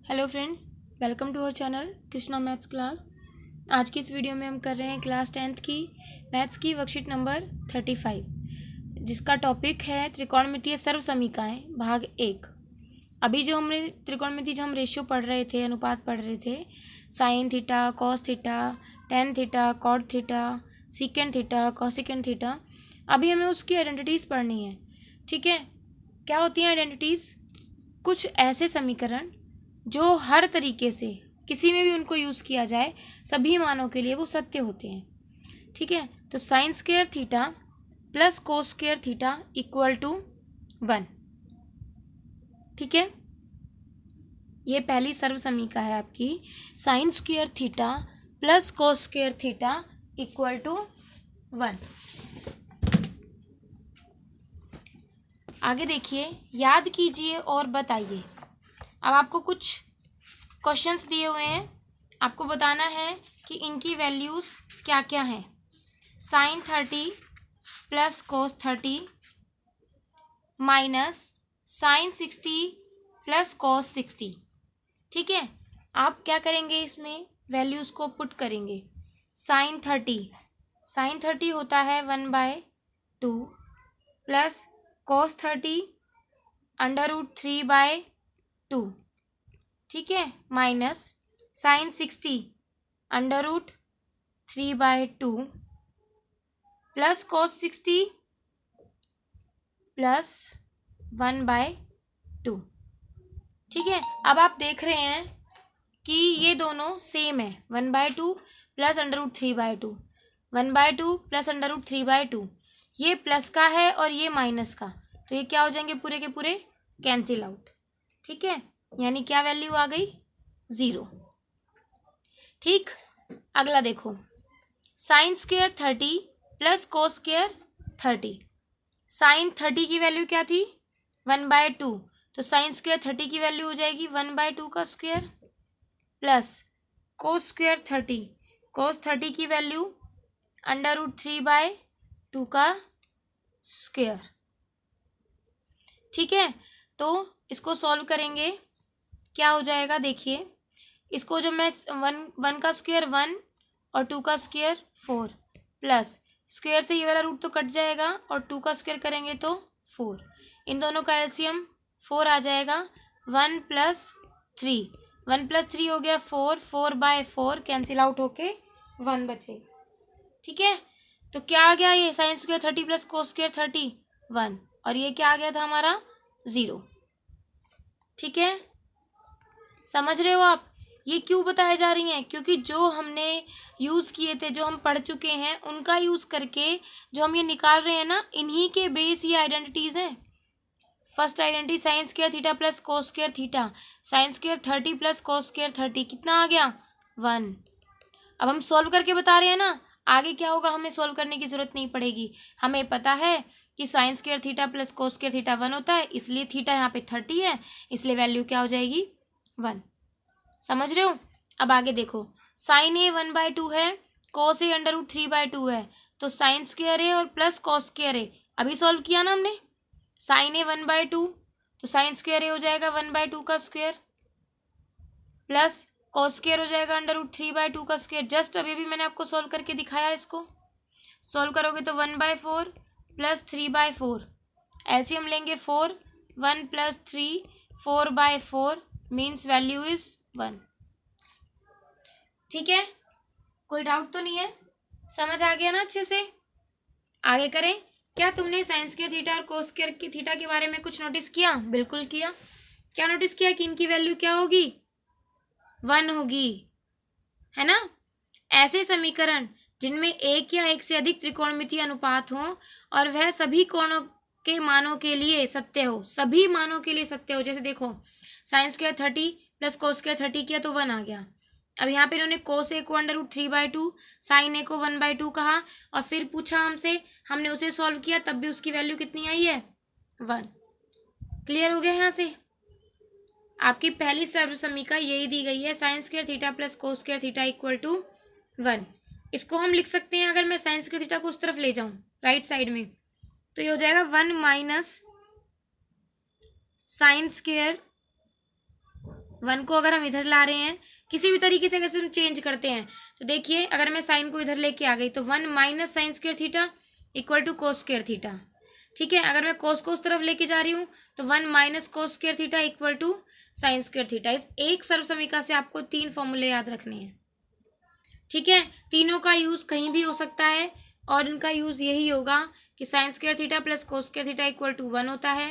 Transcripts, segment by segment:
Hello friends, welcome to our channel Krishna maths class. आज की इस वीडियो में हम कर रहे हैं क्लास 10th की मैथ्स की वर्कशीट नंबर 35, जिसका टॉपिक है त्रिकोणमितीय सर्वसमीकाएं भाग 1। अभी जो हमने त्रिकोणमिति जो हम रेशियो पढ़ रहे थे, अनुपात पढ़ रहे थे, sine theta, cos theta, tan theta, cot theta, secant theta, cosecant theta. अभी हमें उसकी आइडेंटिटीज़ पढ़नी है। ठीक है, क्या होती हैं आइडेंटिटीज़? कुछ ऐसे समीकरण जो हर तरीके से किसी में भी उनको यूज़ किया जाए, सभी मानों के लिए वो सत्य होते हैं। ठीक है, तो sine square theta plus cos square theta equal to 1। ठीक है, ये पहली सर्वसमीका है आपकी, sine square theta plus cos square theta equal to 1। आगे देखिए, याद कीजिए और बताइए। अब आपको कुछ क्वेश्चंस दिए हुए हैं, आपको बताना है कि इनकी वैल्यूज़ क्या क्या हैं। Sine 30 plus cos 30 minus sine 60 plus cos 60। ठीक है, आप क्या करेंगे, इसमें वैल्यूज़ को पुट करेंगे। साइन 30 होता है 1/2 प्लस कोस 30 √3/2। ठीक है, minus sine 60 √3/2 plus cos 60 plus 1/2। ठीक है, अब आप देख रहे हैं कि ये दोनों सेम है, 1/2 प्लस √3/2, 1/2 प्लस √3/2। ये प्लस का है और ये माइनस का, तो ये क्या हो जाएंगे, पूरे के पूरे कैंसिल आउट। ठीक है, यानी क्या वैल्यू आ गई, 0। ठीक, अगला देखो, sine square 30 plus cos square 30। Sine 30 की वैल्यू क्या थी, 1/2, तो साइन स्क्वायर 30 की वैल्यू हो जाएगी 1/2 का स्क्वायर प्लस कोस स्क्वायर 30, कोस 30 की वैल्यू √3/2 का स्क्वायर। ठीक है, तो इसको सॉल्व करेंगे, क्या हो जाएगा देखिए। इसको जब मैं वन का स्क्वायर 1 और 2 का स्क्वायर 4 प्लस स्क्वायर से ये वाला रूट तो कट जाएगा और 2 का स्क्वायर करेंगे तो 4, इन दोनों का एलसीएम 4 आ जाएगा। 1 + 3, 1 + 3 हो गया 4, 4/4 कैंसिल आउट होके 1 बचे। ठीक है, तो क्या आ गया, ये sign square 30 plus cos square 30 1, और ये क्या आ गया था हमारा 0। ठीक है, समझ रहे हो आप? ये क्यों बताए जा रही हैं, क्योंकि जो हमने यूज़ किए थे, जो हम पढ़ चुके हैं, उनका यूज़ करके जो हम ये निकाल रहे हैं ना, इन्हीं के बेस ये आइडेंटिटीज़ हैं। First identity sign square theta plus cos square theta, sign square 30 plus cos square 30 कितना आ गया, 1। अब हम सॉल्व करके बता रहे हैं ना, आगे क्या होगा हमें सॉल्व करने की जरूरत नहीं पड़ेगी। हमें पता है कि sine square theta plus cos square theta 1 होता है, इसलिए थीटा यहाँ पे 30 है, इसलिए वैल्यू क्या हो जाएगी, 1। समझ रहे हो? अब आगे देखो, साइन ए 1/2 है, कोस ए √3/2 है, तो साइन स्क्वायर ए और प्लस कोस स्क्वायर ए अभी सॉल्व किया ना हमने। साइन ए 1/2, तो साइन स्क्वायर ए हो जाएगा 1/2 का स्क्वायर प्लस कोस स्क्वायर हो जाएगा √3/2 का स्क्वायर। जस्ट अभी भी मैंने आपको सॉल्व करके दिखाया, इसको सॉल्व करोगे तो 1/4 प्लस 3/4, एलसीएम लेंगे 4, 1 + 3 4/4 मीन्स वैल्यू इज 1। ठीक है, कोई डाउट तो नहीं है, समझ आ गया ना अच्छे से? आगे करें। क्या तुमने साइन स्क्वायर थीटा और कोस स्क्वायर की थीटा के बारे में कुछ नोटिस किया? बिल्कुल किया। क्या नोटिस किया कि इनकी वैल्यू क्या होगी, 1 होगी, है ना। ऐसे समीकरण जिनमें एक या एक से अधिक त्रिकोणमितीय अनुपात हो और वह सभी कोणों के मानों के लिए सत्य हो, सभी मानों के लिए सत्य हो। जैसे देखो, sine square 30 plus cos square 30 किया तो 1 आ गया। अब यहाँ पे इन्होंने कोस ए को √3/2, साइन ए को 1/2 कहा और फिर पूछा हमसे, हमने उसे सॉल्व किया, तब भी उसकी वैल्यू कितनी आई है, 1। क्लियर हो गया यहाँ से? आपकी पहली सर्वसमीका यही दी गई है, sine square theta plus cos square theta equal to 1। इसको हम लिख सकते हैं, अगर मैं साइन स्क्वायर थीटा को उस तरफ ले जाऊं राइट साइड में, तो ये हो जाएगा 1 - साइन स्क्वायर 1 को अगर हम इधर ला रहे हैं, किसी भी तरीके से अगर हम चेंज करते हैं तो देखिए, अगर मैं साइन को इधर लेके आ गई तो 1 minus sine square theta equal to cos square theta. ठीक है, अगर मैं कोस को उस तरफ लेके जा रही हूँ तो 1 minus cos square theta equal to sine square theta. इस एक सर्व समीकरण से आपको 3 फॉर्मूले याद रखने हैं। ठीक है, तीनों का यूज कहीं भी हो सकता है और इनका यूज यही होगा कि sine square theta plus cos square theta equal to 1 होता है,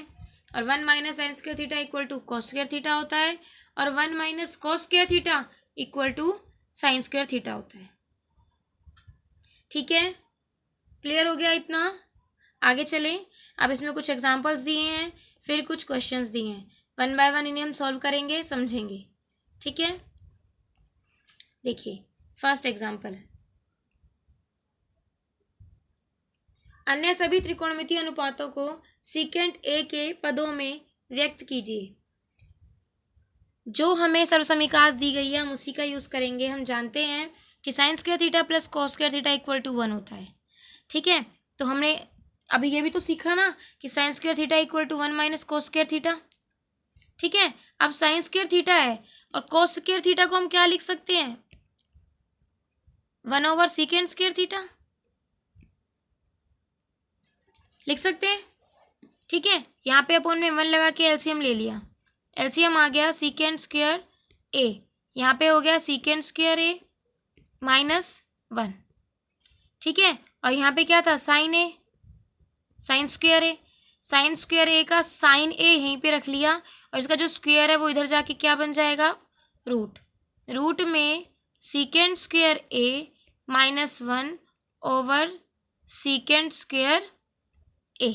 और 1 minus sine square theta equal to cos square theta होता है, और 1 minus cos square theta equal to sine square theta होता है। ठीक है, क्लियर हो गया इतना? आगे चलें। अब इसमें कुछ एग्जांपल्स दिए हैं, फिर कुछ क्वेश्चंस दिए हैं, 1 बाय 1 इन्हें हम सॉल्व करेंगे, समझेंगे। ठीक है, देखिए फर्स्ट एग्जांपल, अन्य सभी त्रिकोणमितीय अनुपातों को सीकेंट ए के पदों में व्यक्त कीजिए। जो हमें सर्वसमीकरण दी गई है हम उसी का यूज करेंगे। हम जानते हैं कि sine square theta plus cos square theta equal to 1 होता है। ठीक है, तो हमने अभी ये भी तो सीखा ना कि sine square theta equal to 1 minus cos square theta. ठीक है, अब साइन स्क्वायर थीटा है और कॉस स्क्वायर थीटा को हम क्या लिख सकते हैं, 1 ओवर सीकेंट स्क्वायर थीटा लिख सकते हैं। ठीक है, यहाँ पे अपन में 1 लगा के एलसीएम ले लिया, एलसीएम आ गया सीकेंट स्क्वायर ए, यहाँ पे हो गया सीकेंट स्क्वायर ए माइनस 1। ठीक है, और यहाँ पे क्या था, साइन ए, साइन स्क्वायर ए, साइन स्क्वायर ए का साइन ए यहीं पे रख लिया, और इसका जो स्क्वायर है वो इधर जाके क्या बन जाएगा, रूट। रूट में secant square A minus 1 over secant square ए।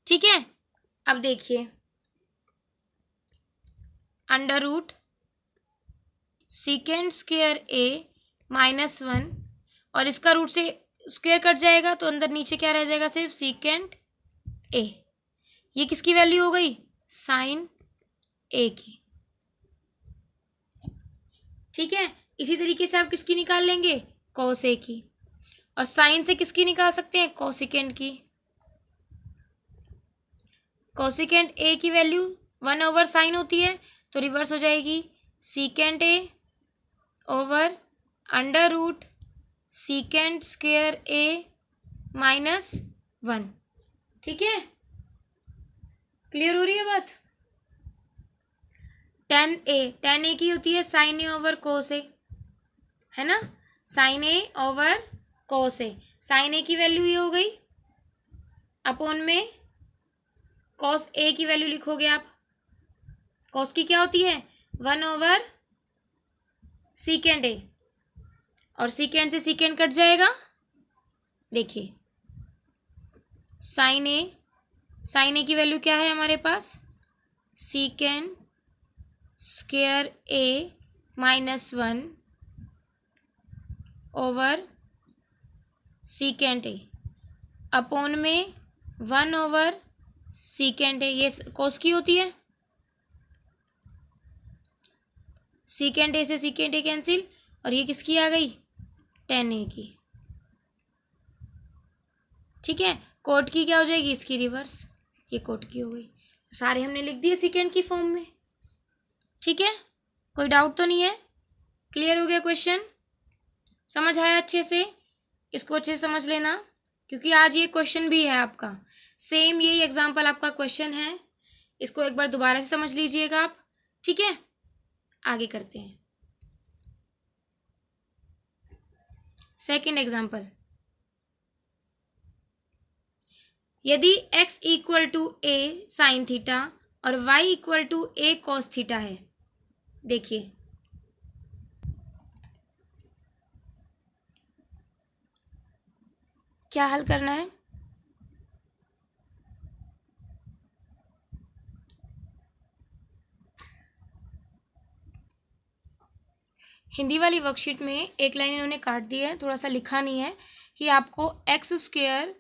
ठीक है, अब देखिए, under root secant square A minus 1, और इसका रूट से स्क्वायर कट जाएगा तो अंदर नीचे क्या रह जाएगा, सिर्फ सीकेंट ए। ये किसकी वैल्यू हो गई, साइन ए की। ठीक है, इसी तरीके से आप किसकी निकाल लेंगे, कॉस ए की, और साइन से किसकी निकाल सकते हैं, कोसिकेंट की। कोसिकेंट ए की वैल्यू 1 ओवर साइन होती है तो रिवर्स हो जाएगी, secant A over under root secant square A minus 1। ठीक है, क्लियर हो रही है बात? टेन ए की होती है साइन ए ओवर कोस ए, है ना, साइन ए ओवर कोस ए। साइन ए की वैल्यू ये हो गई, अपोन में कॉस ए की वैल्यू लिखोगे आप। कॉस की क्या होती है, 1 ओवर सीकेंट ए, और सीकेंट से सीकेंट कट जाएगा। देखिए साइन ए की वैल्यू क्या है हमारे पास, secant square A minus 1 over secant A, upon में 1 ओवर सीकेंट ए। ये कोस की होती है, सीकेंट ए से सीकेंट ए कैंसिल, और ये किसकी आ गई, टेन ए की। ठीक है, कोट की क्या हो जाएगी, इसकी रिवर्स, ये कोट की हो गई। सारे हमने लिख दिए सीकेंट की फॉर्म में। ठीक है, कोई डाउट तो नहीं है? क्लियर हो गया क्वेश्चन? समझ आया अच्छे से? इसको अच्छे से समझ लेना, क्योंकि आज ये क्वेश्चन भी है आपका, सेम यही एग्जाम्पल आपका क्वेश्चन है। इसको एक बार दोबारा से समझ लीजिएगा आप। ठीक है, आगे करते हैं। सेकेंड एग्जाम्पल, यदि x equal to A sine theta और y equal to A cos theta है। देखिए क्या हल करना है, हिंदी वाली वर्कशीट में एक लाइन इन्होंने काट दी है, थोड़ा सा लिखा नहीं है कि आपको x square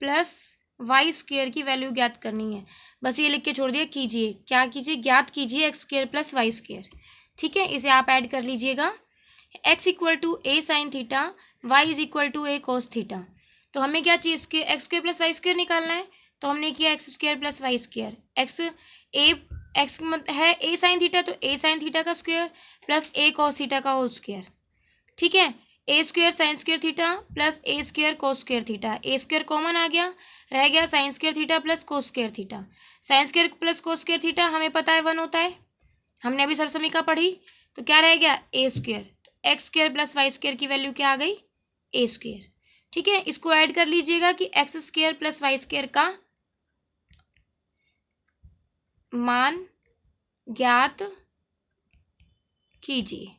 plus y square की वैल्यू ज्ञात करनी है। बस ये लिख के छोड़ दिया, कीजिए, क्या कीजिए, ज्ञात कीजिए x square plus y square. ठीक है, इसे आप ऐड कर लीजिएगा। X equal to A sine theta, y is equal to a cos theta. तो हमें क्या चाहिए, x square plus y square निकालना है, तो हमने किया x square plus y square. X है ए साइन थीटा, तो ए साइन थीटा का square plus a cos theta का होल स्क्वायर। ठीक है, a square sine square theta plus A square cos square theta, A square common आ गया, रह गया sign square theta plus cos square theta. Sine square plus cos square theta हमें पता है 1 होता है, हमने अभी सरसमीका पढ़ी, तो क्या रह गया ए स्क्वायर, तो x square plus y square की वैल्यू क्या आ गई ए स्क्वायर। ठीक है, इसको ऐड कर लीजिएगा कि x square plus y square का मान ज्ञात कीजिए।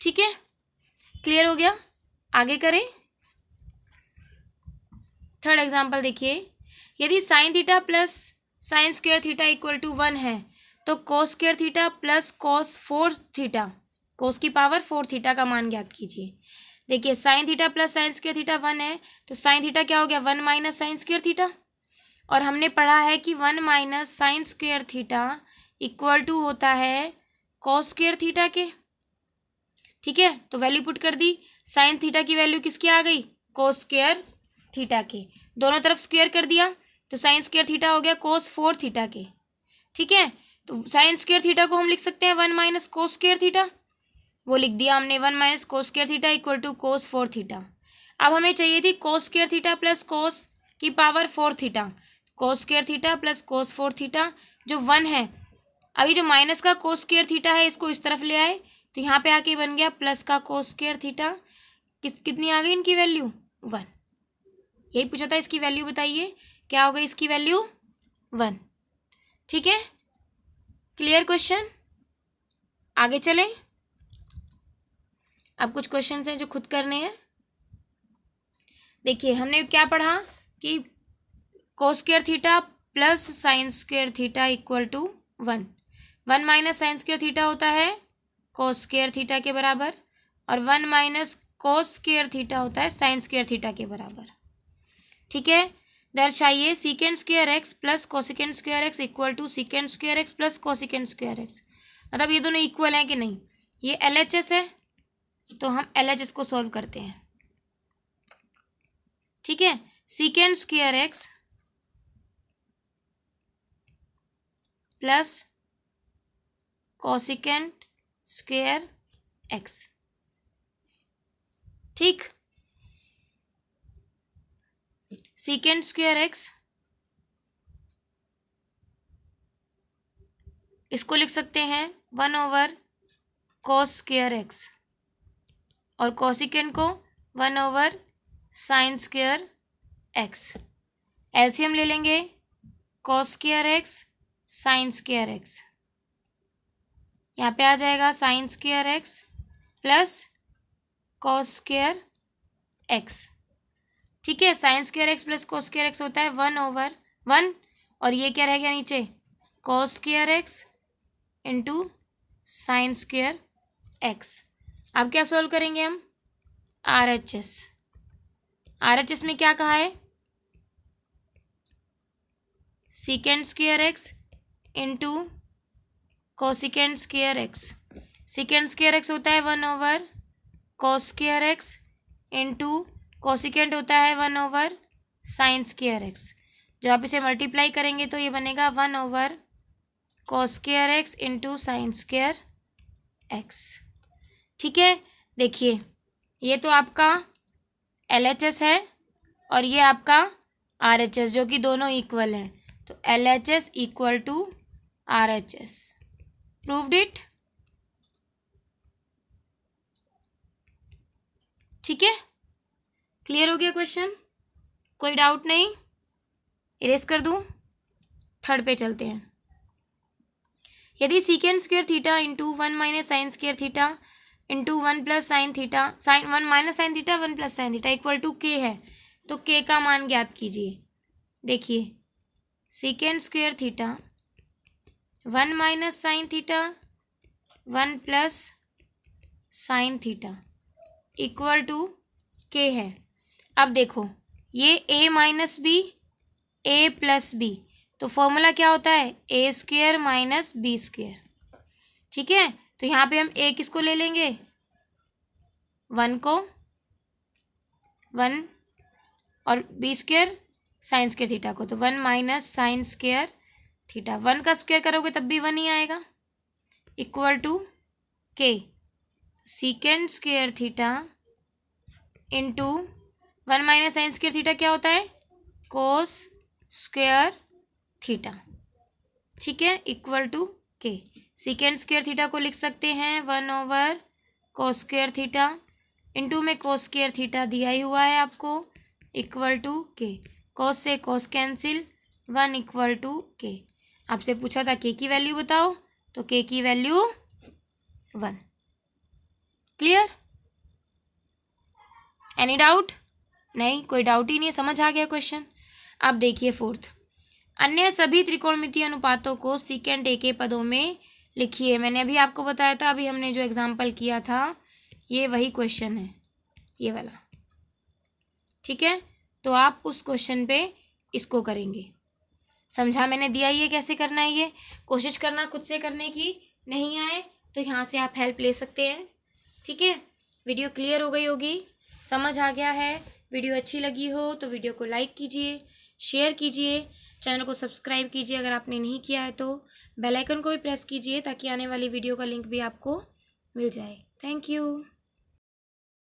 ठीक है, क्लियर हो गया, आगे करें। थर्ड एग्जांपल देखिए, यदि sine theta plus sine square theta equal to 1 है तो cos square theta plus cos 4 theta, cos की पावर 4 थीटा का मान ज्ञात कीजिए। देखिए sine theta plus sine square theta 1 है, तो साइन थीटा क्या हो गया 1 माइनस साइन स्क्वायर थीटा, और हमने पढ़ा है कि 1 minus sine square theta equal to होता है कॉस स्क्वायर थीटा के। ठीक है, तो वैल्यू पुट कर दी, साइन थीटा की वैल्यू किसकी आ गई कोस स्क्वायर थीटा के, दोनों तरफ स्क्वायर कर दिया, तो साइन स्क्वायर थीटा हो गया कोस 4 थीटा के। ठीक है, तो साइन स्क्वायर थीटा को हम लिख सकते हैं 1 माइनस कोस स्क्वायर थीटा, वो लिख दिया हमने 1 minus cos square theta equal to cos 4 theta. अब हमें चाहिए थी cos square theta plus cos की power 4 theta, cos square theta plus cos 4 theta जो 1 है, अभी जो माइनस का कोस स्क्वायर थीटा है इसको इस तरफ ले आए, तो यहाँ पे आके बन गया प्लस का कोस स्क्वायर थीटा, कितनी आ गई इनकी वैल्यू 1। यही पूछा था, इसकी वैल्यू बताइए क्या हो गई इसकी वैल्यू 1। ठीक है, क्लियर क्वेश्चन, आगे चलें। अब कुछ क्वेश्चंस हैं जो खुद करने हैं। देखिए हमने क्या पढ़ा कि cos square theta plus sine square theta equal to 1, 1 minus sine square theta होता है कोस स्क्वायर थीटा के बराबर, और 1 माइनस कोस स्क्वायर थीटा होता है साइन स्क्वायर थीटा के बराबर। ठीक है, दर्शाइए secant square x plus cosecant square x equal to secant square x plus cosecant square x, मतलब ये दोनों इक्वल हैं कि नहीं। ये LHS है, तो हम LHS को सॉल्व करते हैं। ठीक है, सीकेंड square x plus cosecant square x. ठीक, सीकेंड स्क्वायर एक्स इसको लिख सकते हैं 1 ओवर कोस स्क्वायर एक्स, और कोसिकेंड को 1 over sine square x. LCM ले लेंगे, cos square x sine square x, यहाँ पे आ जाएगा sine square x plus cos square x. ठीक है, sine square x plus cos square x होता है 1 ओवर 1, और ये क्या रह गया नीचे cos square x into sine square x. अब क्या सोल्व करेंगे हम RHS, RHS में क्या कहा है सीकेंड square x into cosecant square x. सीकेंड square x होता है 1 over cos square x into cosecant होता है 1 ओवर साइन स्क्वायर एक्स। जब आप इसे मल्टीप्लाई करेंगे तो ये बनेगा 1 over cos square x into sine square x. ठीक है, देखिए ये तो आपका LHS है और ये आपका RHS, जो कि दोनों इक्वल हैं, तो LHS equal to RHS। Proved it. ठीक है, क्लियर हो गया क्वेश्चन, कोई डाउट नहीं, इरेज कर दूं। थर्ड पे चलते हैं। यदि secant square theta into 1 minus sine square theta into 1 plus sine theta, sine 1 minus sine theta 1 plus sine theta equal to K है, तो K का मान ज्ञात कीजिए। देखिए secant square theta 1 minus sine theta 1 plus sine theta equal to K है। अब देखो ये A minus b A plus b, तो फॉर्मूला क्या होता है A square minus B square. ठीक है, तो यहाँ पे हम A किसको ले लेंगे 1 को 1 और b square sine square theta को, तो 1 माइनस साइन स्क्वायर थीटा, 1 का स्क्वायर करोगे तब भी 1 ही आएगा, इक्वल टू के सीकेंड square theta into 1 minus sine square theta क्या होता है, कोस स्क्वायर थीटा, ठीक है, इक्वल टू के। सीकेंड स्क्वायर थीटा को लिख सकते हैं 1 ओवर कोस स्क्वायर थीटा, इंटू में कोस स्क्वायर थीटा दिया ही हुआ है आपको, इक्वल टू के। कोस से कोस कैंसिल, 1 इक्वल टू के। आपसे पूछा था के की वैल्यू बताओ, तो के की वैल्यू 1। क्लियर? Any doubt? नहीं, कोई डाउट ही नहीं है, समझ आ गया क्वेश्चन। अब देखिए फोर्थ, अन्य सभी त्रिकोणमितीय अनुपातों को सीकेंड ए के पदों में लिखिए। मैंने अभी आपको बताया था, अभी हमने जो एग्जाम्पल किया था ये वही क्वेश्चन है, ये वाला, ठीक है। तो आप उस क्वेश्चन पे इसको करेंगे। समझा मैंने दिया ही है कैसे करना है, ये कोशिश करना खुद से करने की, नहीं आए तो यहाँ से आप हेल्प ले सकते हैं, ठीक है। वीडियो क्लियर हो गई होगी, समझ आ गया है। वीडियो अच्छी लगी हो तो वीडियो को लाइक कीजिए, शेयर कीजिए, चैनल को सब्सक्राइब कीजिए अगर आपने नहीं किया है तो, बेल आइकन को भी प्रेस कीजिए ताकि आने वाली वीडियो का लिंक भी आपको मिल जाए। Thank you.